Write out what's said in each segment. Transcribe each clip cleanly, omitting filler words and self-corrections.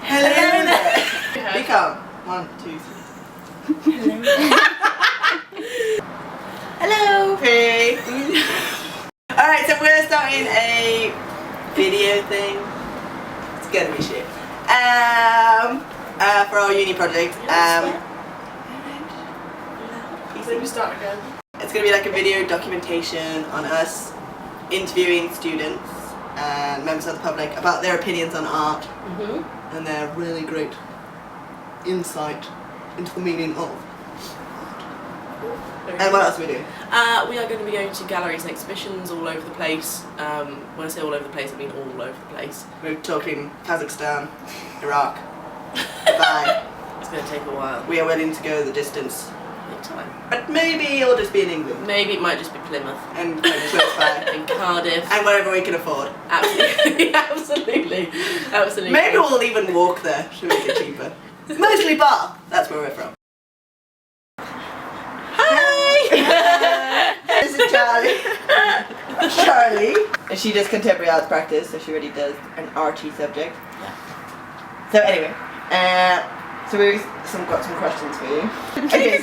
Hello there. Be calm. 1, 2, 3. Hello. Hey. Alright, so we're starting a video thing. It's gonna be shit. For our uni project. Let me start again. It's gonna be like a video documentation on us interviewing students and members of the public about their opinions on art and their really great insight into the meaning of. And what else are we doing? We are going to be going to galleries and exhibitions all over the place. When I say all over the place, I mean all over the place. We're talking Kazakhstan, Iraq, Dubai. It's going to take a while. We are willing to go the distance. Big time. But maybe it'll just be in England. Maybe it might just be Plymouth. And close by. In Cardiff. And whatever we can afford. Absolutely. Absolutely. Maybe we'll even walk there to make it cheaper. Mostly Bath. That's where we're from. This is Charlie. And she does contemporary arts practice, so she already does an arty subject. Yeah. So anyway, so we've got some questions for you. Okay,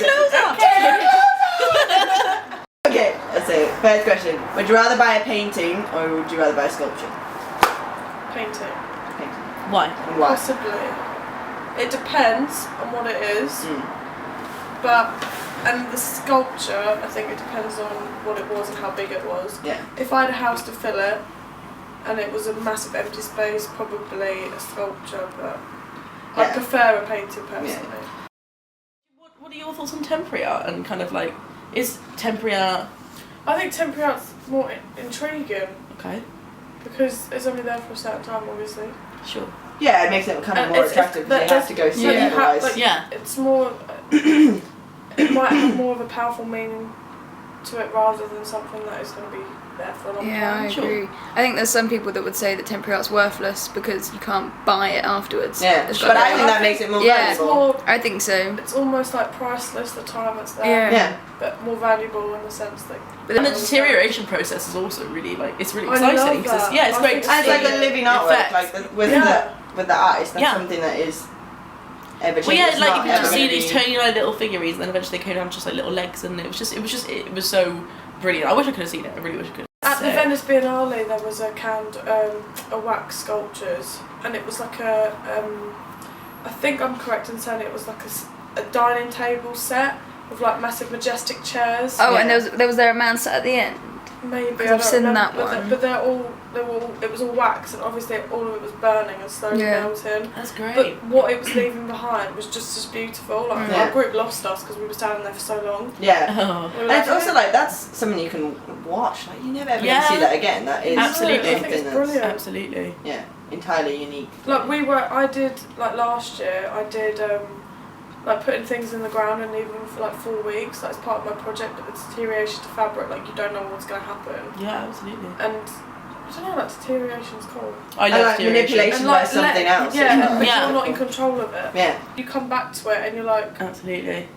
okay, so first question: would you rather buy a painting or would you rather buy a sculpture? Painting. Why? And why? Possibly. It depends on what it is, and the sculpture, I think it depends on what it was and how big it was. Yeah. If I had a house to fill it, and it was a massive empty space, probably a sculpture, but I prefer a painting personally. Yeah. What are your thoughts on temporary art and kind of like, is temporary art? I think temporary art's more intriguing. Okay. Because it's only there for a certain time, obviously. Sure. Yeah, it makes it kind of more attractive because you have to go see it otherwise. It's more. It might have more of a powerful meaning to it rather than something that is going to be there for a long time. Yeah, I agree. I think there's some people that would say that temporary art's worthless because you can't buy it afterwards. Yeah, but I think that makes it more valuable. I think so. It's almost like priceless, the time it's there. Yeah. But more valuable in the sense that. But then the deterioration process is also really it's really exciting. It's great. And it's like a living artwork, like with the artist. That's something that is. Well, yeah, like you can just see these tiny little figurines, and then eventually they came down to just like little legs, and it was so brilliant. I wish I could have seen it. I really wish I could. At the Venice Biennale, there was a wax sculptures, and it was like I think I'm correct in saying it was like a dining table set with like massive majestic chairs. Oh, and there was there a man sat at the end? Maybe I've seen that one. But it was all wax, and obviously all of it was burning and slowly melting. That's great. But what it was leaving behind was just as beautiful. Like our group lost us because we were standing there for so long. Yeah. And it's also like that's something you can watch. Like you never ever get to see that again. That is absolutely. I think it's brilliant. Absolutely. Yeah, entirely unique. Like last year I did like putting things in the ground and leaving them for like 4 weeks. That's part of my project, but the deterioration to fabric, like you don't know what's going to happen. Yeah, absolutely. And I don't know what deterioration's called. I love like manipulation by something else. Yeah, but you're not in control of it. Yeah. You come back to it and you're like. Absolutely.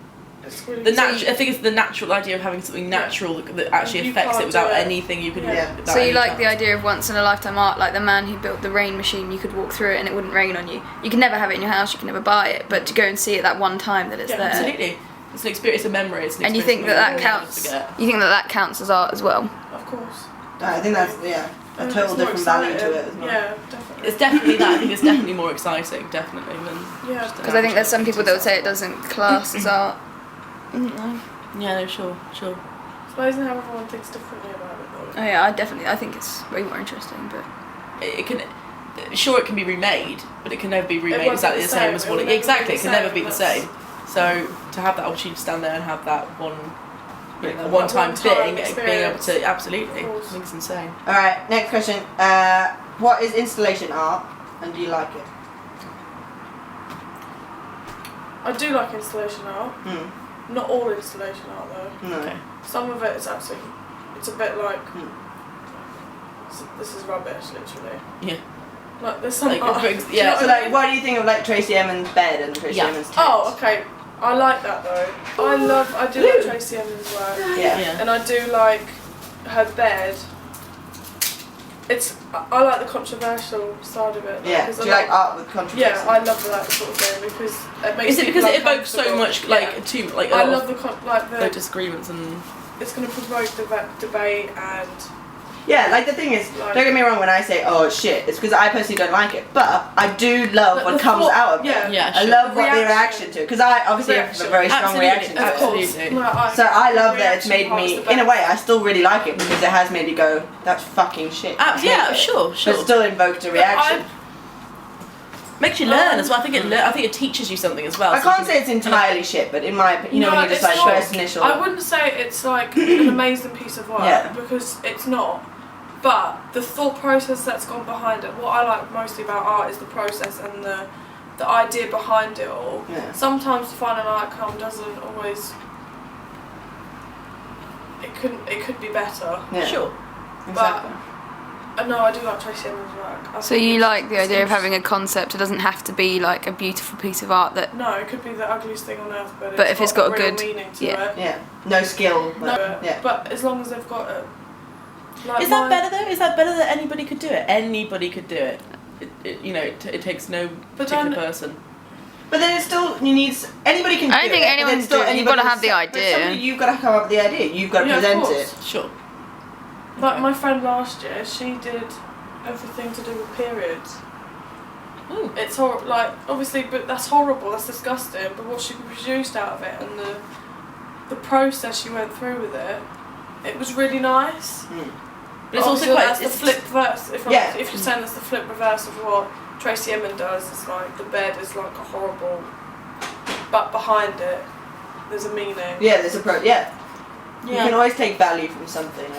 It's really I think it's the natural idea of having something natural that actually affects it without anything you can do. So you like the idea of once in a lifetime art, like the man who built the rain machine, you could walk through it and it wouldn't rain on you. You can never have it in your house, you can never buy it, but to go and see it that one time that it's there. Absolutely. It's an experience of memory. It's an and you think that counts? You think that counts as art as well? Of course. I think that's a total different value to it as well. Yeah, definitely. It's definitely that. I think it's definitely more exciting, definitely. Because I think there's some people that would say it doesn't class as art. Yeah, no, sure. It's amazing how everyone thinks differently about it though. Oh yeah, I think it's way more interesting, but it can be remade, but it can never be remade exactly the same as what it exactly. It can never be the same. So to have that opportunity to stand there and have that one-time thing, being able to absolutely, I think it's insane. All right, next question. What is installation art, and do you like it? I do like installation art. Not all installation art though. No. Okay. Some of it is absolutely. It's a bit like. This is rubbish, literally. Yeah. Like there's some. Like, art. yeah. So like, what do you think of like Tracy Emin's bed and Tracy Emin's tent? Oh, okay. I like that though. I do like Tracy Emin's work. Yeah. And I do like her bed. I like the controversial side of it. Yeah. Do you like art with controversy? Yeah, I love that sort of thing because it makes. Is it because it evokes so much I love the disagreements and. It's going to provoke debate and. Yeah, like the thing is, don't get me wrong when I say, oh, it's shit, it's because I personally don't like it. But I do love what comes out of it. Yeah, I love what the reaction to it, because I obviously have a very strong reaction to it. So I love that it's made me, in a way, I still really like it because it has made me go, that's fucking shit. Yeah, sure. But it still invoked a reaction. Makes you learn as well. I think it teaches you something as well. I can't say it's entirely shit, but in my opinion, when you just like first initial. I wouldn't say it's like an amazing piece of work because it's not. But the thought process that's gone behind it, what I like mostly about art is the process and the idea behind it all. Yeah. Sometimes the final outcome doesn't always. It could be better. Yeah. Sure. Exactly. But no, I do like Tracey Emin's work. So you like the idea of having a concept? It doesn't have to be like a beautiful piece of art that. No, it could be the ugliest thing on earth, but if it's got a real good meaning to yeah. it. Yeah. No skill. But, No, but as long as they've got it. Like Is that better though? Is that better that anybody could do it? Anybody could do it. It takes no particular person. But then it's still, anybody can do it. I don't think anyone can do it. You've got to have the idea. You've got to come up with the idea. You've got to present it. Sure. Like my friend last year, she did everything to do with periods. Ooh. It's like obviously, but that's horrible. That's disgusting. But what she produced out of it and the process she went through with it, it was really nice. But it's also quite. That's the flip reverse. If you're saying that's the flip reverse of what Tracey Emin does, it's like the bed is like a horrible, but behind it, there's a meaning. Yeah, there's a You can always take value from something.